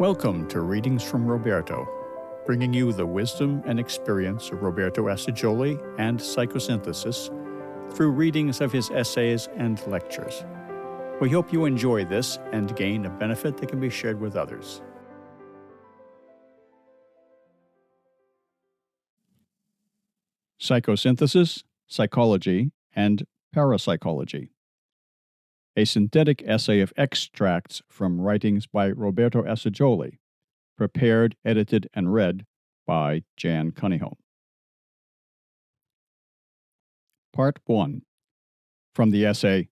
Welcome to Readings from Roberto, bringing you the wisdom and experience of Roberto Assagioli and Psychosynthesis through readings of his essays and lectures. We hope you enjoy this and gain a benefit that can be shared with others. Psychosynthesis, Psychology, and Parapsychology. A synthetic essay of extracts from writings by Roberto Assagioli, prepared, edited, and read by Jan Cunningham. Part 1. From the essay,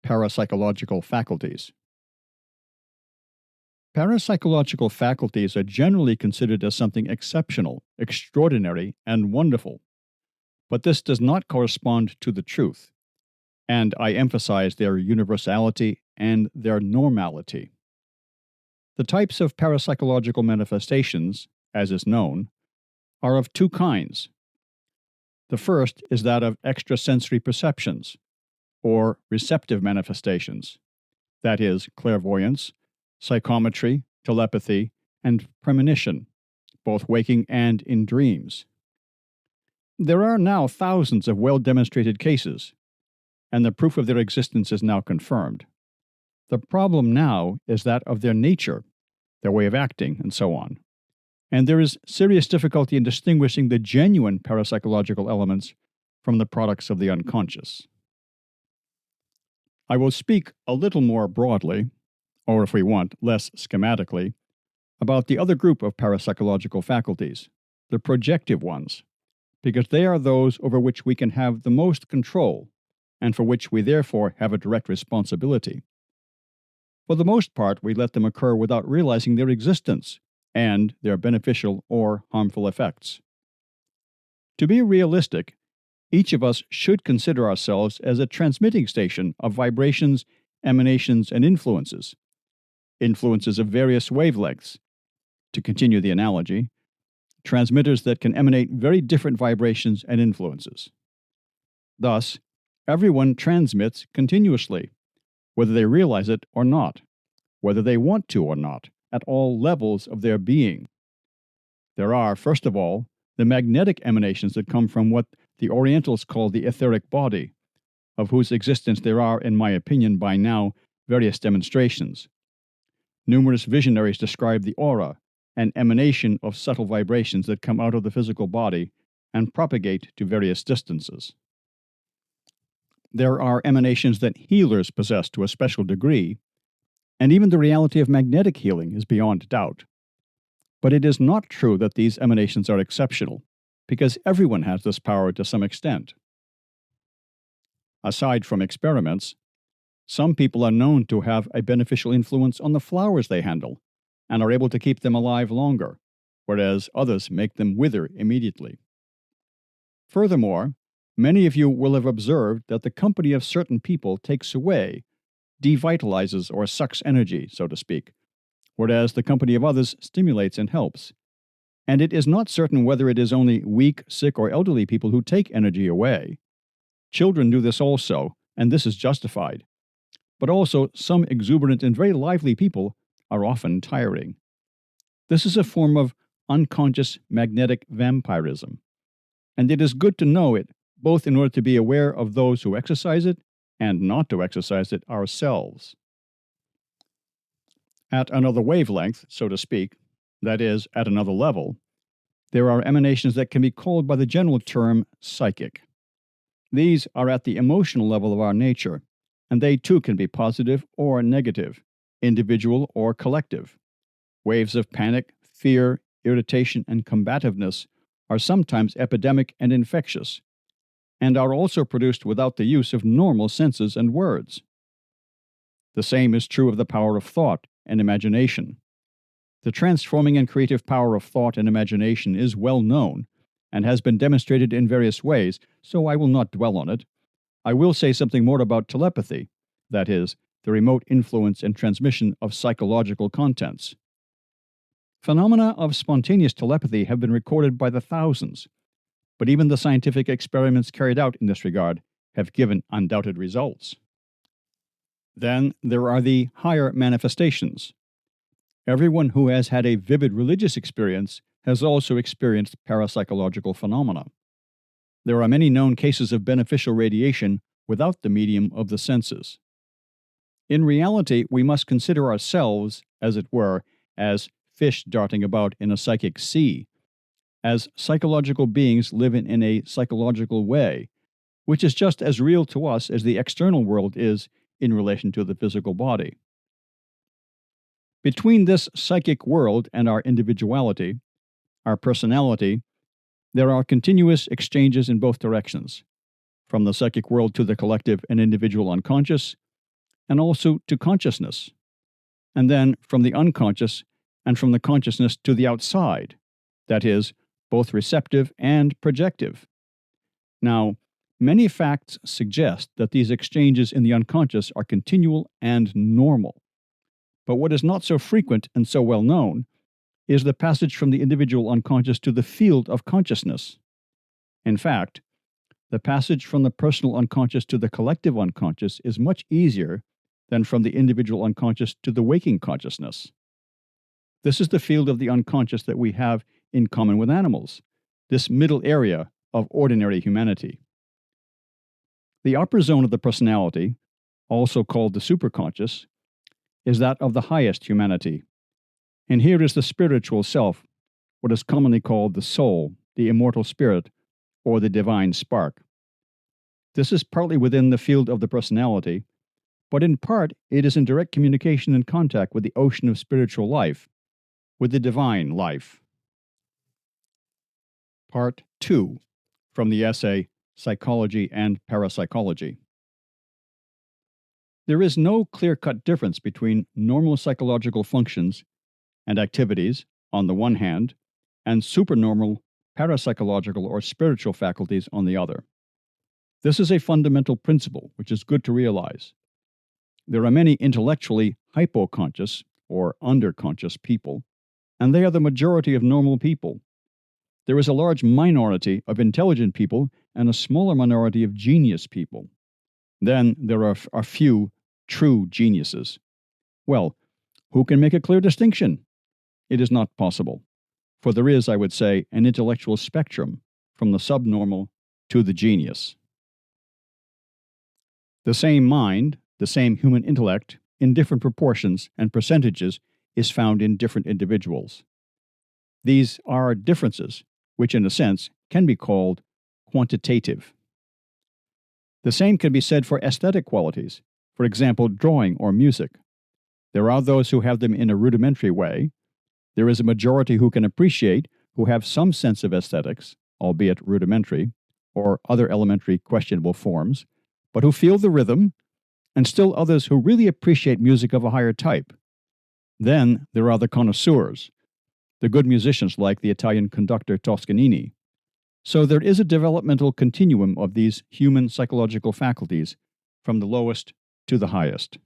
Parapsychological Faculties. Parapsychological faculties are generally considered as something exceptional, extraordinary, and wonderful. But this does not correspond to the truth, and I emphasize their universality and their normality. The types of parapsychological manifestations, as is known, are of two kinds. The first is that of extrasensory perceptions, or receptive manifestations, that is, clairvoyance, psychometry, telepathy, and premonition, both waking and in dreams. There are now thousands of well-demonstrated cases, and the proof of their existence is now confirmed. The problem now is that of their nature, their way of acting, and so on. And there is serious difficulty in distinguishing the genuine parapsychological elements from the products of the unconscious. I will speak a little more broadly, or if we want, less schematically, about the other group of parapsychological faculties, the projective ones, because they are those over which we can have the most control, and for which we therefore have a direct responsibility. For the most part, we let them occur without realizing their existence and their beneficial or harmful effects. To be realistic, each of us should consider ourselves as a transmitting station of vibrations, emanations, and influences of various wavelengths. To continue the analogy, transmitters that can emanate very different vibrations and influences. Thus, everyone transmits continuously, whether they realize it or not, whether they want to or not, at all levels of their being. There are, first of all, the magnetic emanations that come from what the Orientals call the etheric body, of whose existence there are, in my opinion, by now, various demonstrations. Numerous visionaries describe the aura, an emanation of subtle vibrations that come out of the physical body and propagate to various distances. There are emanations that healers possess to a special degree, and even the reality of magnetic healing is beyond doubt. But it is not true that these emanations are exceptional, because everyone has this power to some extent. Aside from experiments, some people are known to have a beneficial influence on the flowers they handle, and are able to keep them alive longer, whereas others make them wither immediately. Furthermore, many of you will have observed that the company of certain people takes away, devitalizes, or sucks energy, so to speak, whereas the company of others stimulates and helps. And it is not certain whether it is only weak, sick, or elderly people who take energy away. Children do this also, and this is justified. But also, some exuberant and very lively people are often tiring. This is a form of unconscious magnetic vampirism, and it is good to know it, both in order to be aware of those who exercise it and not to exercise it ourselves. At another wavelength, so to speak, that is, at another level, there are emanations that can be called by the general term psychic. These are at the emotional level of our nature, and they too can be positive or negative, individual or collective. Waves of panic, fear, irritation, and combativeness are sometimes epidemic and infectious, and are also produced without the use of normal senses and words. The same is true of the power of thought and imagination. The transforming and creative power of thought and imagination is well known, and has been demonstrated in various ways, so I will not dwell on it. I will say something more about telepathy, that is, the remote influence and transmission of psychological contents. Phenomena of spontaneous telepathy have been recorded by the thousands, but even the scientific experiments carried out in this regard have given undoubted results. Then there are the higher manifestations. Everyone who has had a vivid religious experience has also experienced parapsychological phenomena. There are many known cases of beneficial radiation without the medium of the senses. In reality, we must consider ourselves, as it were, as fish darting about in a psychic sea. As psychological beings living in a psychological way, which is just as real to us as the external world is in relation to the physical body. Between this psychic world and our individuality, our personality, there are continuous exchanges in both directions, from the psychic world to the collective and individual unconscious, and also to consciousness, and then from the unconscious and from the consciousness to the outside, that is, both receptive and projective. Now, many facts suggest that these exchanges in the unconscious are continual and normal. But what is not so frequent and so well known is the passage from the individual unconscious to the field of consciousness. In fact, the passage from the personal unconscious to the collective unconscious is much easier than from the individual unconscious to the waking consciousness. This is the field of the unconscious that we have in common with animals, this middle area of ordinary humanity. The upper zone of the personality, also called the superconscious, is that of the highest humanity. And here is the spiritual self, what is commonly called the soul, the immortal spirit, or the divine spark. This is partly within the field of the personality, but in part it is in direct communication and contact with the ocean of spiritual life, with the divine life. Part 2, from the essay Psychology and Parapsychology. There is no clear-cut difference between normal psychological functions and activities, on the one hand, and supernormal parapsychological or spiritual faculties on the other. This is a fundamental principle which is good to realize. There are many intellectually hypoconscious or underconscious people, and they are the majority of normal people. There is a large minority of intelligent people and a smaller minority of genius people. Then there are a few true geniuses. Well, who can make a clear distinction? It is not possible, for there is, I would say, an intellectual spectrum from the subnormal to the genius. The same mind, the same human intellect, in different proportions and percentages, is found in different individuals. These are differences, which in a sense can be called quantitative. The same can be said for aesthetic qualities, for example, drawing or music. There are those who have them in a rudimentary way. There is a majority who can appreciate, who have some sense of aesthetics, albeit rudimentary, or other elementary questionable forms, but who feel the rhythm, and still others who really appreciate music of a higher type. Then there are the connoisseurs, the good musicians like the Italian conductor Toscanini. So there is a developmental continuum of these human psychological faculties, from the lowest to the highest.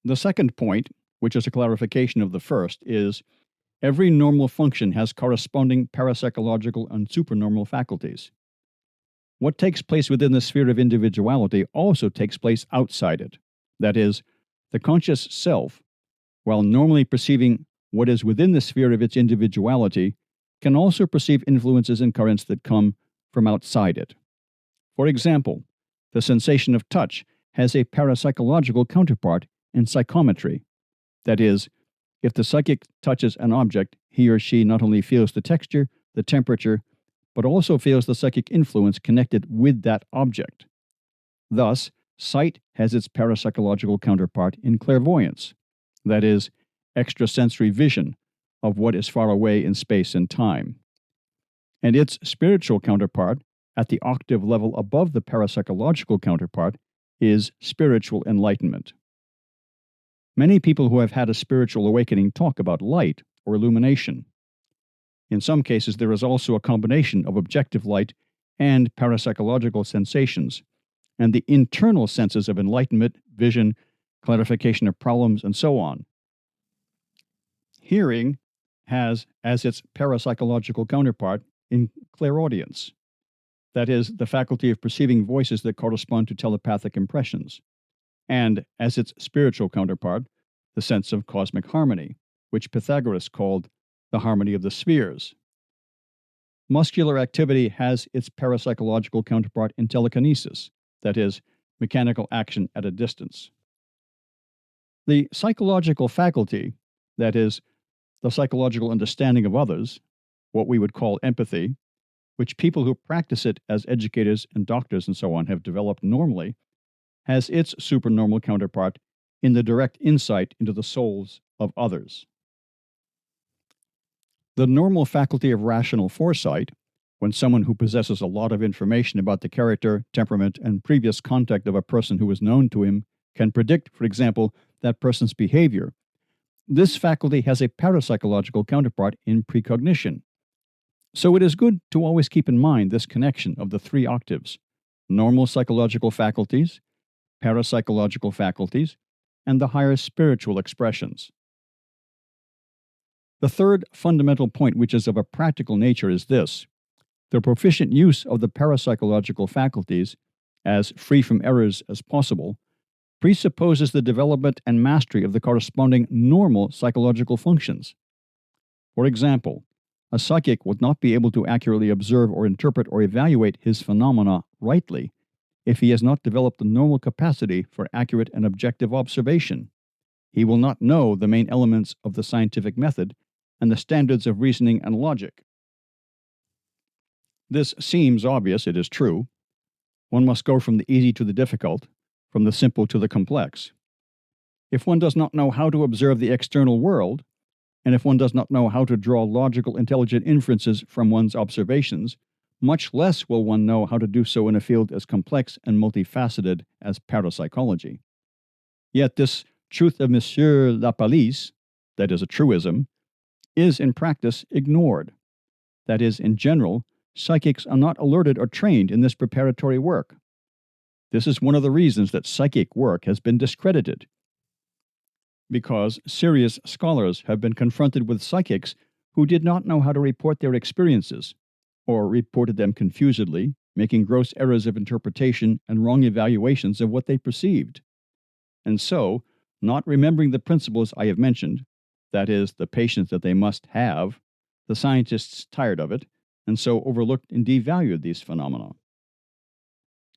The second point, which is a clarification of the first, is every normal function has corresponding parapsychological and supernormal faculties. What takes place within the sphere of individuality also takes place outside it. That is, the conscious self, while normally perceiving what is within the sphere of its individuality, can also perceive influences and currents that come from outside it. For example, the sensation of touch has a parapsychological counterpart in psychometry. That is, if the psychic touches an object, he or she not only feels the texture, the temperature, but also feels the psychic influence connected with that object. Thus, sight has its parapsychological counterpart in clairvoyance, that is, extrasensory vision of what is far away in space and time. And its spiritual counterpart, at the octave level above the parapsychological counterpart, is spiritual enlightenment. Many people who have had a spiritual awakening talk about light or illumination. In some cases, there is also a combination of objective light and parapsychological sensations, and the internal senses of enlightenment, vision, clarification of problems, and so on. Hearing has as its parapsychological counterpart in clairaudience, that is, the faculty of perceiving voices that correspond to telepathic impressions, and as its spiritual counterpart, the sense of cosmic harmony, which Pythagoras called the harmony of the spheres. Muscular activity has its parapsychological counterpart in telekinesis, that is, mechanical action at a distance. The psychological faculty, that is, the psychological understanding of others, what we would call empathy, which people who practice it as educators and doctors and so on have developed normally, has its supernormal counterpart in the direct insight into the souls of others. The normal faculty of rational foresight, when someone who possesses a lot of information about the character, temperament, and previous contact of a person who is known to him, can predict, for example, that person's behavior, this faculty has a parapsychological counterpart in precognition. So it is good to always keep in mind this connection of the three octaves: normal psychological faculties, parapsychological faculties, and the higher spiritual expressions. The third fundamental point, which is of a practical nature, is this: the proficient use of the parapsychological faculties, as free from errors as possible, presupposes the development and mastery of the corresponding normal psychological functions. For example, a psychic would not be able to accurately observe or interpret or evaluate his phenomena rightly if he has not developed the normal capacity for accurate and objective observation. He will not know the main elements of the scientific method and the standards of reasoning and logic. This seems obvious, it is true. One must go from the easy to the difficult, from the simple to the complex. If one does not know how to observe the external world, and if one does not know how to draw logical, intelligent inferences from one's observations, much less will one know how to do so in a field as complex and multifaceted as parapsychology. Yet this truth of Monsieur Lapalisse, that is a truism, is in practice ignored. That is, in general, psychics are not alerted or trained in this preparatory work. This is one of the reasons that psychic work has been discredited, because serious scholars have been confronted with psychics who did not know how to report their experiences, or reported them confusedly, making gross errors of interpretation and wrong evaluations of what they perceived. And so, not remembering the principles I have mentioned, that is, the patience that they must have, the scientists tired of it, and so overlooked and devalued these phenomena.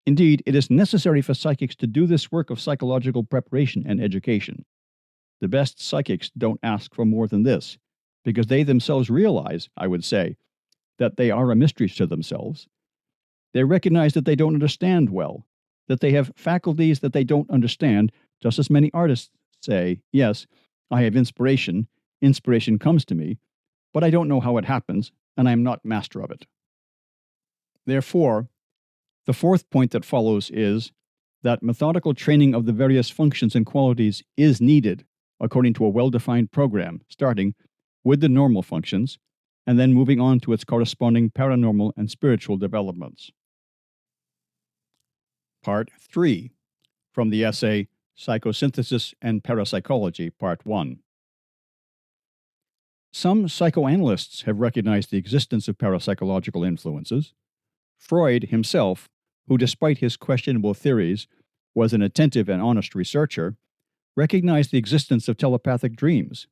Indeed, it is necessary for psychics to do this work of psychological preparation and education. The best psychics don't ask for more than this, because they themselves realize, I would say, that they are a mystery to themselves. They recognize that they don't understand well, that they have faculties that they don't understand, just as many artists say, yes, I have inspiration comes to me, but I don't know how it happens, and I am not master of it. Therefore, the fourth point that follows is that methodical training of the various functions and qualities is needed according to a well-defined program, starting with the normal functions and then moving on to its corresponding paranormal and spiritual developments. Part 3, from the essay Psychosynthesis and Parapsychology, Part 1. Some psychoanalysts have recognized the existence of parapsychological influences. Freud himself, who despite his questionable theories was an attentive and honest researcher, recognized the existence of telepathic dreams,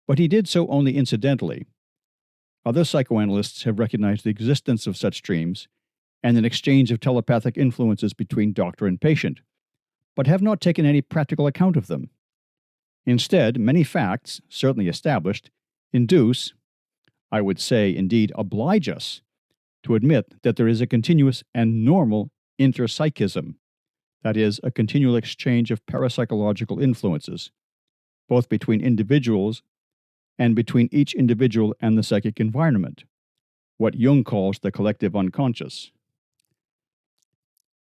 but he did so only incidentally. Other psychoanalysts have recognized the existence of such dreams and an exchange of telepathic influences between doctor and patient, but have not taken any practical account of them. Instead, many facts, certainly established, induce, I would say indeed oblige us, to admit that there is a continuous and normal interpsychism, that is, a continual exchange of parapsychological influences, both between individuals and between each individual and the psychic environment, what Jung calls the collective unconscious.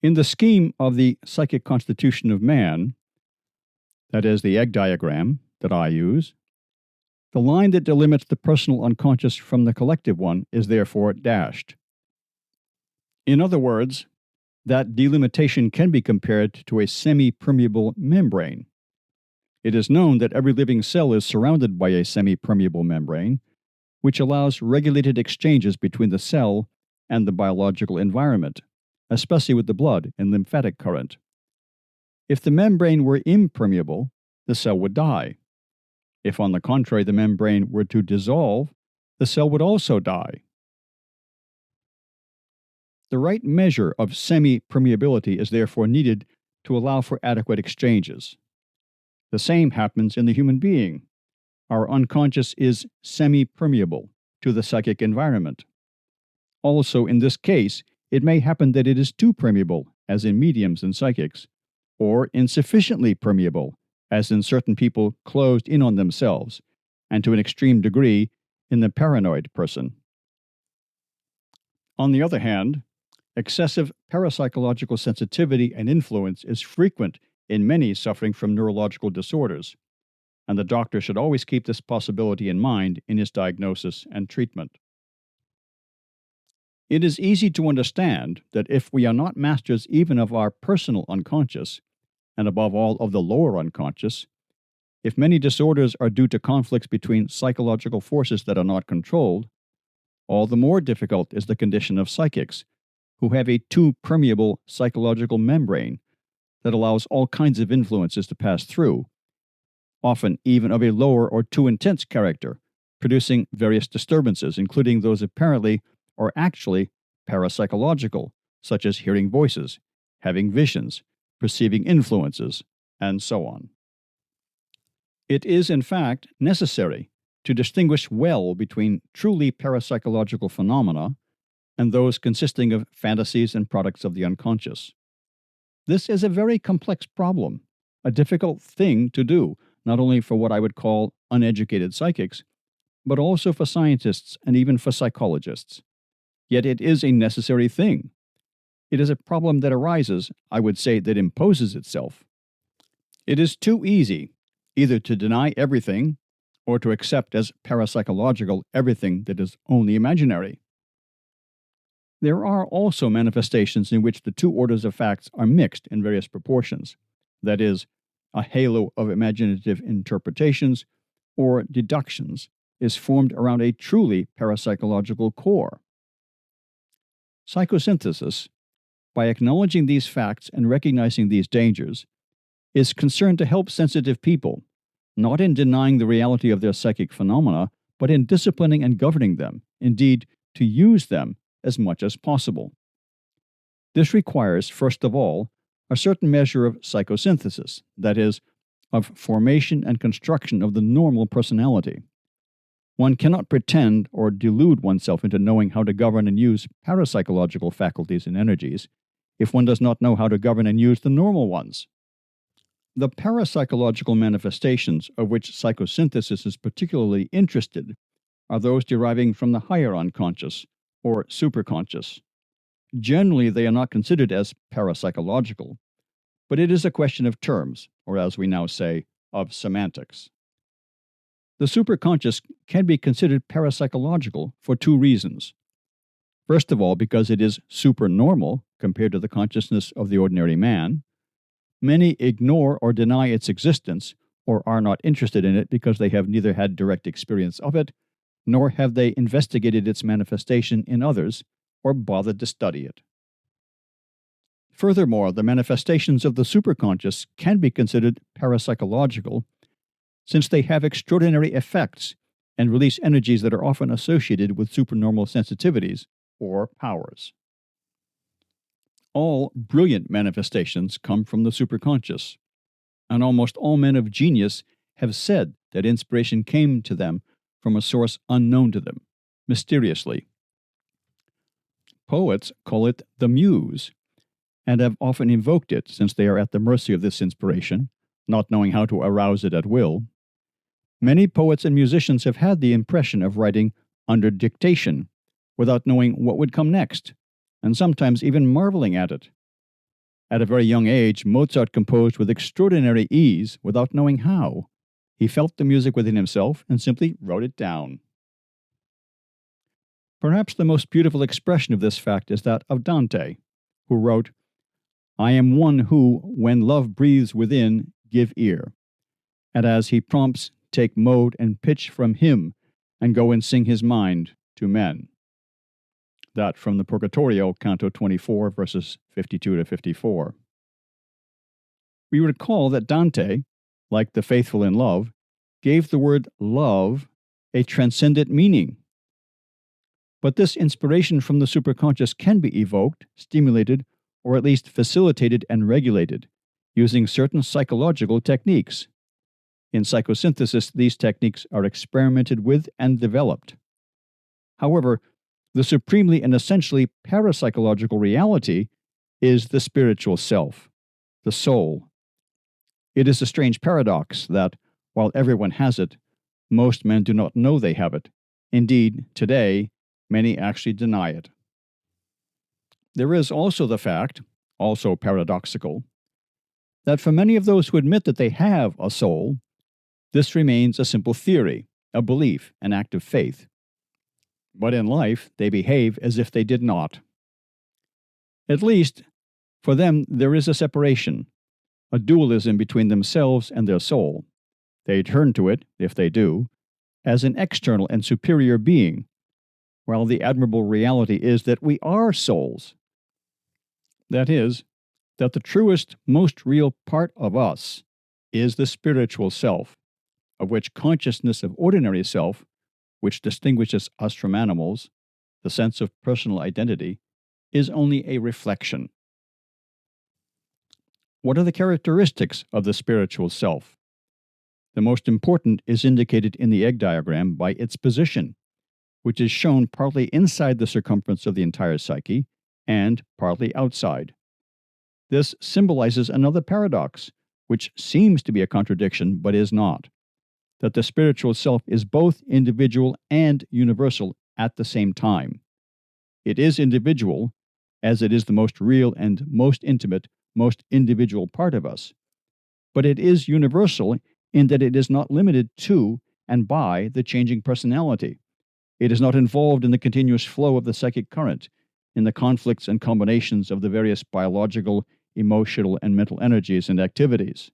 In the scheme of the psychic constitution of man, that is, the egg diagram that I use, the line that delimits the personal unconscious from the collective one is therefore dashed. In other words, that delimitation can be compared to a semi-permeable membrane. It is known that every living cell is surrounded by a semi-permeable membrane, which allows regulated exchanges between the cell and the biological environment, especially with the blood and lymphatic current. If the membrane were impermeable, the cell would die, If, on the contrary, the membrane were to dissolve, the cell would also die. The right measure of semi-permeability is therefore needed to allow for adequate exchanges. The same happens in the human being. Our unconscious is semi-permeable to the psychic environment. Also, in this case, it may happen that it is too permeable, as in mediums and psychics, or insufficiently permeable, as in certain people closed in on themselves, and to an extreme degree in the paranoid person. On the other hand, excessive parapsychological sensitivity and influence is frequent in many suffering from neurological disorders, and the doctor should always keep this possibility in mind in his diagnosis and treatment. It is easy to understand that if we are not masters even of our personal unconscious, and above all of the lower unconscious, if many disorders are due to conflicts between psychological forces that are not controlled, all the more difficult is the condition of psychics, who have a too permeable psychological membrane that allows all kinds of influences to pass through, often even of a lower or too intense character, producing various disturbances, including those apparently or actually parapsychological, such as hearing voices, having visions, perceiving influences, and so on. It is, in fact, necessary to distinguish well between truly parapsychological phenomena and those consisting of fantasies and products of the unconscious. This is a very complex problem, a difficult thing to do, not only for what I would call uneducated psychics, but also for scientists and even for psychologists. Yet it is a necessary thing. It is a problem that arises, I would say, that imposes itself. It is too easy either to deny everything or to accept as parapsychological everything that is only imaginary. There are also manifestations in which the two orders of facts are mixed in various proportions, that is, a halo of imaginative interpretations or deductions is formed around a truly parapsychological core. Psychosynthesis, by acknowledging these facts and recognizing these dangers, is concerned to help sensitive people, not in denying the reality of their psychic phenomena, but in disciplining and governing them, indeed, to use them as much as possible. This requires, first of all, a certain measure of psychosynthesis, that is, of formation and construction of the normal personality. One cannot pretend or delude oneself into knowing how to govern and use parapsychological faculties and energies if one does not know how to govern and use the normal ones. The parapsychological manifestations of which psychosynthesis is particularly interested are those deriving from the higher unconscious, or superconscious. Generally, they are not considered as parapsychological, but it is a question of terms, or as we now say, of semantics. The superconscious can be considered parapsychological for two reasons. First of all, because it is supernormal compared to the consciousness of the ordinary man. Many ignore or deny its existence or are not interested in it because they have neither had direct experience of it, nor have they investigated its manifestation in others or bothered to study it. Furthermore, the manifestations of the superconscious can be considered parapsychological since they have extraordinary effects and release energies that are often associated with supernormal sensitivities or powers. All brilliant manifestations come from the superconscious, and almost all men of genius have said that inspiration came to them from a source unknown to them, mysteriously. Poets call it the muse, and have often invoked it since they are at the mercy of this inspiration, not knowing how to arouse it at will. Many poets and musicians have had the impression of writing under dictation, without knowing what would come next, and sometimes even marveling at it. At a very young age, Mozart composed with extraordinary ease without knowing how. He felt the music within himself and simply wrote it down. Perhaps the most beautiful expression of this fact is that of Dante, who wrote, "I am one who, when love breathes within, give ear, and as he prompts, take mode and pitch from him, and go and sing his mind to men." That from the Purgatorio, Canto 24, verses 52 to 54. We recall that Dante, like the faithful in love, gave the word love a transcendent meaning. But this inspiration from the superconscious can be evoked, stimulated, or at least facilitated and regulated using certain psychological techniques. In psychosynthesis, these techniques are experimented with and developed. However, the supremely and essentially parapsychological reality is the spiritual self, the soul. It is a strange paradox that, while everyone has it, most men do not know they have it. Indeed, today, many actually deny it. There is also the fact, also paradoxical, that for many of those who admit that they have a soul, this remains a simple theory, a belief, an act of faith. But in life, they behave as if they did not. At least, for them, there is a separation, a dualism between themselves and their soul. They turn to it, if they do, as an external and superior being, while the admirable reality is that we are souls. That is, that the truest, most real part of us is the spiritual self, of which consciousness of ordinary self, which distinguishes us from animals, the sense of personal identity, is only a reflection. What are the characteristics of the spiritual self? The most important is indicated in the egg diagram by its position, which is shown partly inside the circumference of the entire psyche and partly outside. This symbolizes another paradox, which seems to be a contradiction but is not, that the spiritual self is both individual and universal at the same time. It is individual, as it is the most real and most intimate, most individual part of us, but it is universal in that it is not limited to and by the changing personality. It is not involved in the continuous flow of the psychic current, in the conflicts and combinations of the various biological, emotional, and mental energies and activities.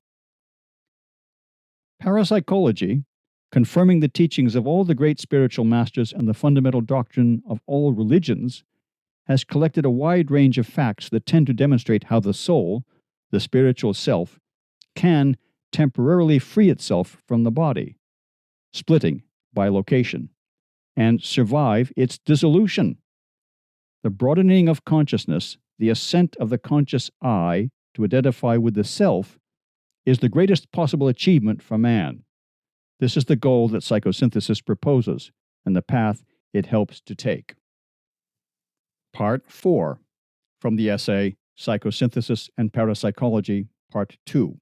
Parapsychology, confirming the teachings of all the great spiritual masters and the fundamental doctrine of all religions, has collected a wide range of facts that tend to demonstrate how the soul, the spiritual self, can temporarily free itself from the body, splitting by location, and survive its dissolution. The broadening of consciousness, the ascent of the conscious I to identify with the self, is the greatest possible achievement for man. This is the goal that psychosynthesis proposes, and the path it helps to take. Part 4, from the essay Psychosynthesis and Parapsychology, Part 2.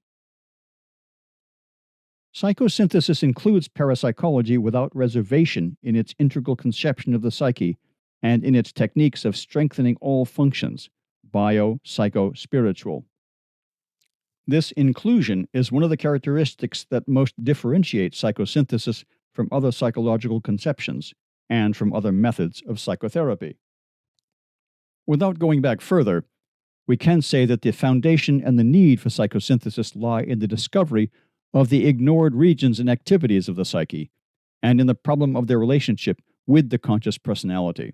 Psychosynthesis includes parapsychology without reservation in its integral conception of the psyche and in its techniques of strengthening all functions, bio, psycho, spiritual. This inclusion is one of the characteristics that most differentiate psychosynthesis from other psychological conceptions and from other methods of psychotherapy. Without going back further, we can say that the foundation and the need for psychosynthesis lie in the discovery of the ignored regions and activities of the psyche, and in the problem of their relationship with the conscious personality.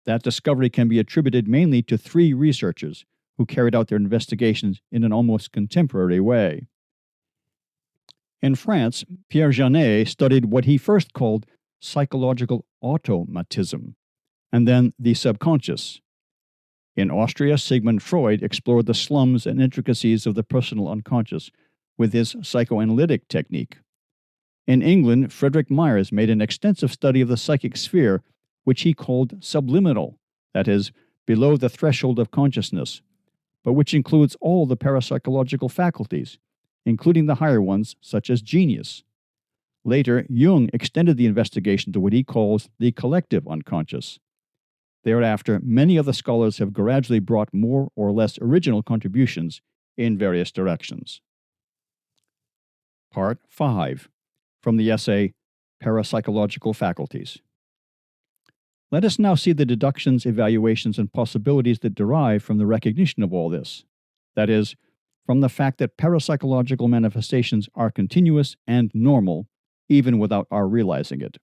That discovery can be attributed mainly to 3 researchers who carried out their investigations in an almost contemporary way. In France, Pierre Janet studied what he first called psychological automatism, and then the subconscious. In Austria, Sigmund Freud explored the slums and intricacies of the personal unconscious with his psychoanalytic technique. In England, Frederick Myers made an extensive study of the psychic sphere, which he called subliminal, that is, below the threshold of consciousness, but which includes all the parapsychological faculties, including the higher ones such as genius. Later, Jung extended the investigation to what he calls the collective unconscious. Thereafter, many other scholars have gradually brought more or less original contributions in various directions. Part 5, from the essay Parapsychological Faculties. Let us now see the deductions, evaluations, and possibilities that derive from the recognition of all this. That is, from the fact that parapsychological manifestations are continuous and normal, even without our realizing it.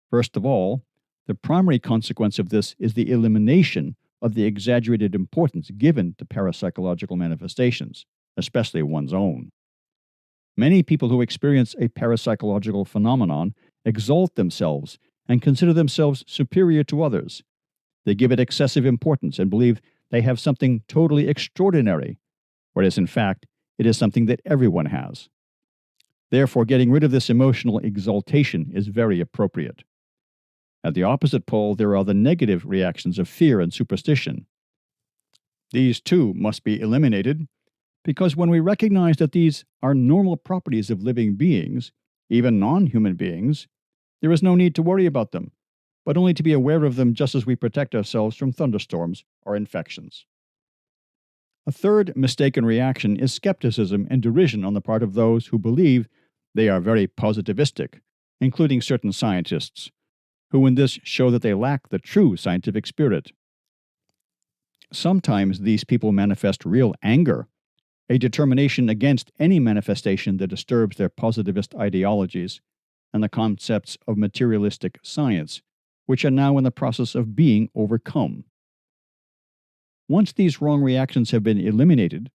First of all, the primary consequence of this is the elimination of the exaggerated importance given to parapsychological manifestations, especially one's own. Many people who experience a parapsychological phenomenon exalt themselves and consider themselves superior to others. They give it excessive importance and believe they have something totally extraordinary, whereas in fact, it is something that everyone has. Therefore, getting rid of this emotional exaltation is very appropriate. At the opposite pole, there are the negative reactions of fear and superstition. These too must be eliminated, because when we recognize that these are normal properties of living beings, even non-human beings, there is no need to worry about them, but only to be aware of them just as we protect ourselves from thunderstorms or infections. A third mistaken reaction is skepticism and derision on the part of those who believe they are very positivistic, including certain scientists, who in this show that they lack the true scientific spirit. Sometimes these people manifest real anger, a determination against any manifestation that disturbs their positivist ideologies and the concepts of materialistic science, which are now in the process of being overcome. Once these wrong reactions have been eliminated,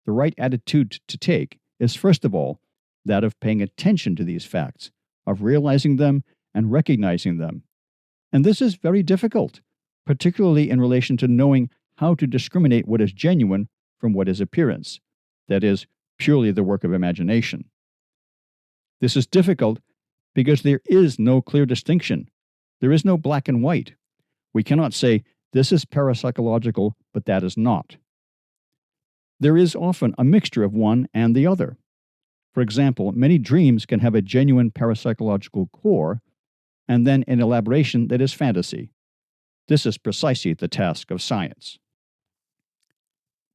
the right attitude to take is first of all that of paying attention to these facts, of realizing them and recognizing them. And this is very difficult, particularly in relation to knowing how to discriminate what is genuine from what is appearance, that is, purely the work of imagination. This is difficult because there is no clear distinction. There is no black and white. We cannot say, this is parapsychological, but that is not. There is often a mixture of one and the other. For example, many dreams can have a genuine parapsychological core, and then an elaboration that is fantasy. This is precisely the task of science.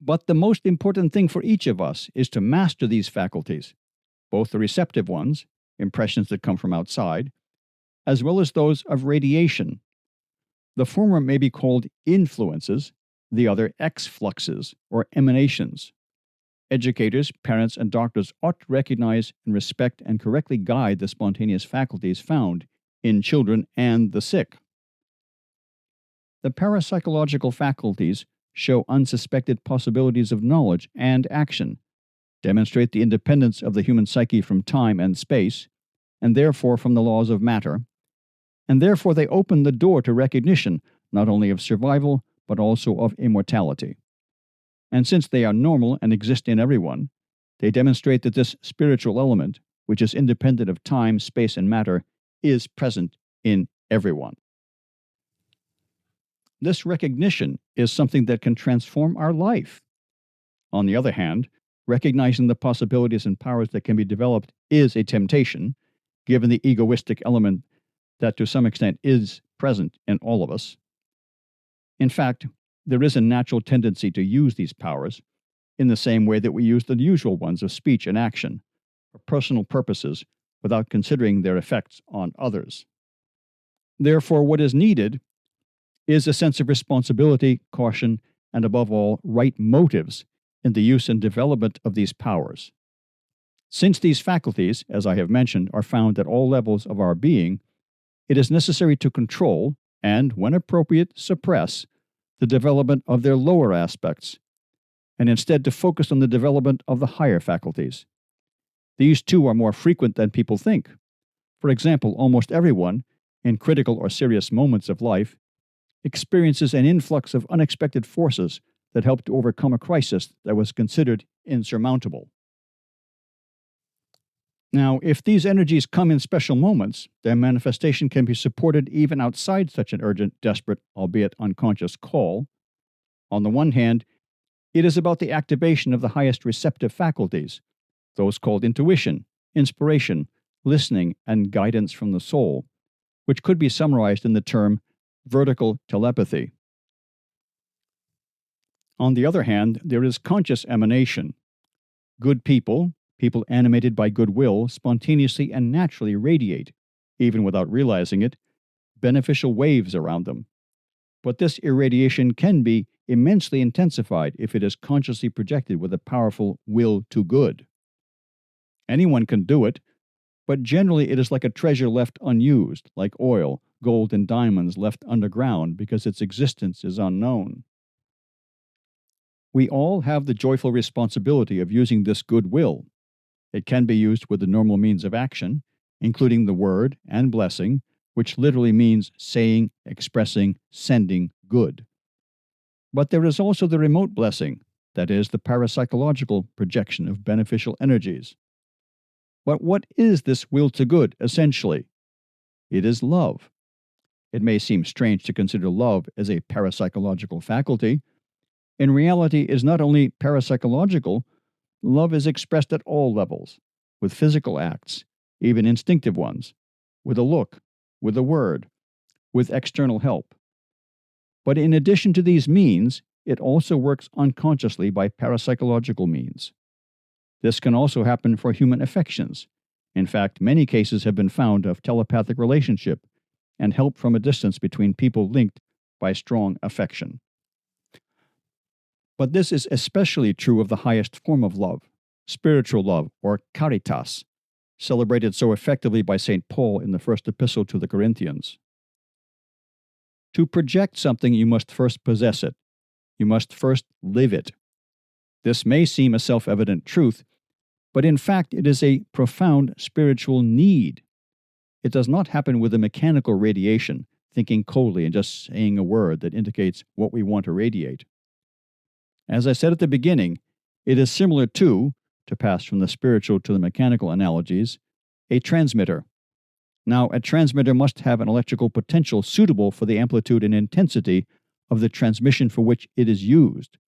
But the most important thing for each of us is to master these faculties, both the receptive ones, impressions that come from outside, as well as those of radiation. The former may be called influences, the other exfluxes or emanations. Educators, parents, and doctors ought to recognize and respect and correctly guide the spontaneous faculties found in children and the sick. The parapsychological faculties show unsuspected possibilities of knowledge and action, demonstrate the independence of the human psyche from time and space, and therefore from the laws of matter, and therefore they open the door to recognition not only of survival, but also of immortality. And since they are normal and exist in everyone, they demonstrate that this spiritual element, which is independent of time, space, and matter, is present in everyone. This recognition is something that can transform our life. On the other hand, recognizing the possibilities and powers that can be developed is a temptation, given the egoistic element that to some extent is present in all of us. In fact, there is a natural tendency to use these powers in the same way that we use the usual ones of speech and action for personal purposes without considering their effects on others. Therefore, what is needed is a sense of responsibility, caution, and above all, right motives in the use and development of these powers. Since these faculties, as I have mentioned, are found at all levels of our being, it is necessary to control and, when appropriate, suppress the development of their lower aspects, and instead to focus on the development of the higher faculties. These too are more frequent than people think. For example, almost everyone, in critical or serious moments of life, experiences an influx of unexpected forces that help to overcome a crisis that was considered insurmountable. Now, if these energies come in special moments, their manifestation can be supported even outside such an urgent, desperate, albeit unconscious call. On the one hand, it is about the activation of the highest receptive faculties, those called intuition, inspiration, listening, and guidance from the soul, which could be summarized in the term vertical telepathy. On the other hand, there is conscious emanation. Good people animated by goodwill, spontaneously and naturally radiate, even without realizing it, beneficial waves around them. But this irradiation can be immensely intensified if it is consciously projected with a powerful will to good. Anyone can do it, but generally it is like a treasure left unused, like oil, gold, and diamonds left underground because its existence is unknown. We all have the joyful responsibility of using this goodwill. It can be used with the normal means of action, including the word and blessing, which literally means saying, expressing, sending good. But there is also the remote blessing, that is, the parapsychological projection of beneficial energies. But what is this will to good, essentially? It is love. It may seem strange to consider love as a parapsychological faculty. In reality, it is not only parapsychological, love is expressed at all levels, with physical acts, even instinctive ones, with a look, with a word, with external help. But in addition to these means, it also works unconsciously by parapsychological means. This can also happen for human affections. In fact, many cases have been found of telepathic relationship and help from a distance between people linked by strong affection. But this is especially true of the highest form of love, spiritual love, or caritas, celebrated so effectively by St. Paul in the first epistle to the Corinthians. To project something, you must first possess it. You must first live it. This may seem a self-evident truth, but in fact it is a profound spiritual need. It does not happen with a mechanical radiation, thinking coldly and just saying a word that indicates what we want to radiate. As I said at the beginning, it is similar to pass from the spiritual to the mechanical analogies, a transmitter. Now, a transmitter must have an electrical potential suitable for the amplitude and intensity of the transmission for which it is used.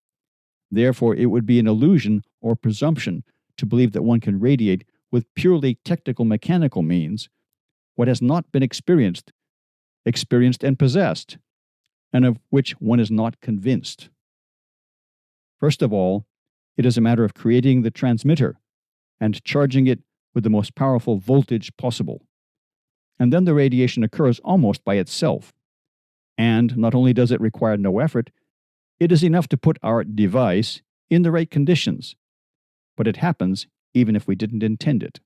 Therefore, it would be an illusion or presumption to believe that one can radiate with purely technical mechanical means what has not been experienced and possessed, and of which one is not convinced. First of all, it is a matter of creating the transmitter and charging it with the most powerful voltage possible. And then the radiation occurs almost by itself. And not only does it require no effort, it is enough to put our device in the right conditions. But it happens even if we didn't intend it.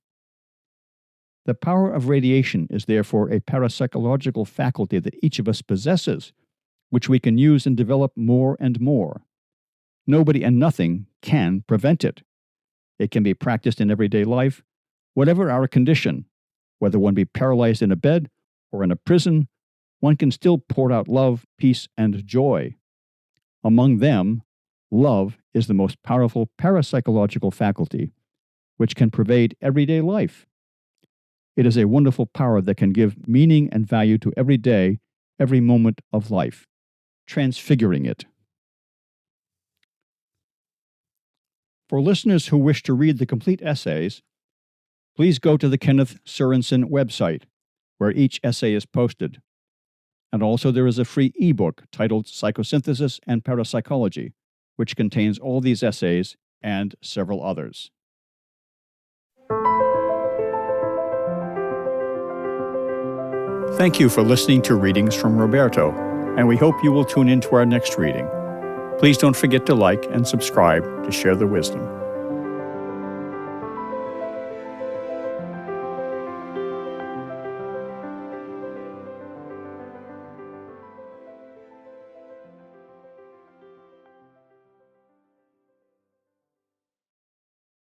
The power of radiation is therefore a parapsychological faculty that each of us possesses, which we can use and develop more and more. Nobody and nothing can prevent it. It can be practiced in everyday life, whatever our condition. Whether one be paralyzed in a bed or in a prison, one can still pour out love, peace, and joy. Among them, love is the most powerful parapsychological faculty, which can pervade everyday life. It is a wonderful power that can give meaning and value to every day, every moment of life, transfiguring it. For listeners who wish to read the complete essays, please go to the Kenneth Sorensen website, where each essay is posted. And also there is a free ebook titled Psychosynthesis and Parapsychology, which contains all these essays and several others. Thank you for listening to Readings from Roberto, and we hope you will tune in to our next reading. Please don't forget to like and subscribe to share the wisdom.